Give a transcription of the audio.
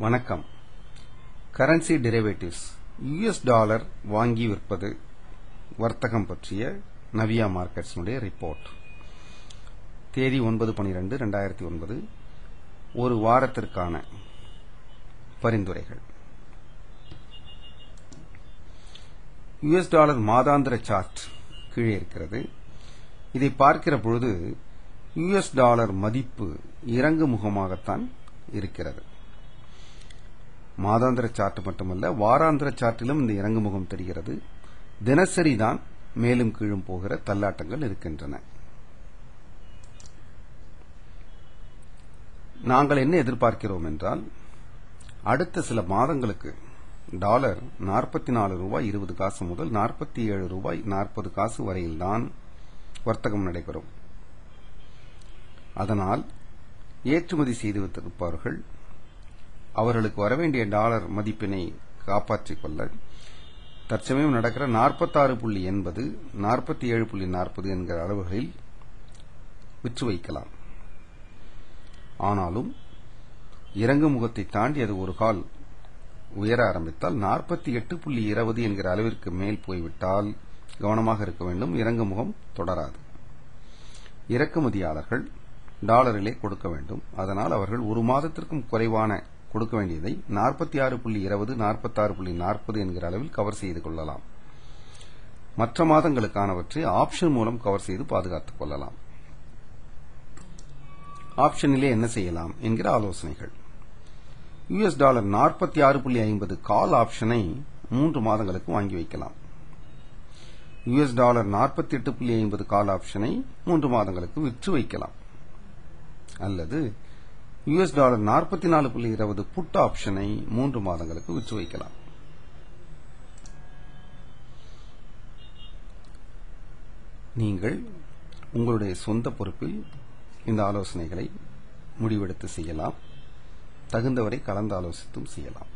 வணக்கம். Currency derivatives US dollar வாங்கி விற்பது வர்த்தகம் பற்றிய நவியா மார்க்கெட்ஸ் ரிப்போர்ட். தேதி 9/12/2009. ஒரு வாரத்திற்கான பரிந்துரைகள். யுஎஸ் டாலர் மாதாந்திர சார்ட் கீழே இருக்கிறது. இதை பார்க்கிற பொழுது யுஎஸ் டாலர் மதிப்பு இறங்கு முகமாகத்தான் இருக்கிறது. மாதாந்திர சார்ட் மட்டுமல்ல, வாராந்திர சார்ட்டிலும் இந்த இறங்கு முகம் தெரிகிறது. தினசரி தான் மேலும் கீழும் போகிற தள்ளாட்டங்கள் இருக்கின்றன. நாங்கள் என்ன எதிர்பார்க்கிறோம் என்றால், அடுத்த சில மாதங்களுக்கு டாலர் 44 ரூபாய் 20 காசு முதல் 47 ரூபாய் 40 காசு வரையில்தான் வர்த்தகம் நடைபெறும். அதனால் ஏற்றுமதி செய்து வைத்திருப்பவர்கள் அவர்களுக்கு வரவேண்டிய டாலர் மதிப்பினை காப்பாற்றிக் கொள்ள தற்சமயம் நடக்கிற 46.80 47.40 என்கிற அளவுகளில் விற்று வைக்கலாம். ஆனாலும் இறங்கு முகத்தை தாண்டி அது ஒரு கால் உயர ஆரம்பித்தால் 48.20 என்கிற அளவிற்கு மேல் போய்விட்டால் கவனமாக இருக்க வேண்டும். இறங்கு முகம் தொடராது. இறக்குமதியாளர்கள் டாலரிலே கொடுக்க வேண்டும். அதனால் அவர்கள் ஒரு மாதத்திற்கும் குறைவான கொடுக்க வேண்டியதை 46.20 46.40 என்கிற அளவில் கவர் செய்து கொள்ளலாம். மற்ற மாதங்களுக்கானவற்றை ஆப்ஷன் மூலம் கவர் செய்து பாதுகாத்துக் கொள்ளலாம். ஆப்ஷனிலே என்ன செய்யலாம் என்கிற ஆலோசனைகள். யுஎஸ் டாலர் 46.50 கால் ஆப்ஷனை 3 மாதங்களுக்கு வாங்கி வைக்கலாம். யுஎஸ் டாலர் 48.50 கால் ஆப்ஷனை 3 மாதங்களுக்கு விற்று வைக்கலாம். அல்லது யுஎஸ் டாலர் 44.20 புட் ஆப்ஷனை 3 மாதங்களுக்கு விற்று வைக்கலாம். நீங்கள் உங்களுடைய சொந்த பொறுப்பில் இந்த ஆலோசனைகளை முடிவெடுத்து செய்யலாம். தகுந்தவரை கலந்து ஆலோசித்தும் செய்யலாம்.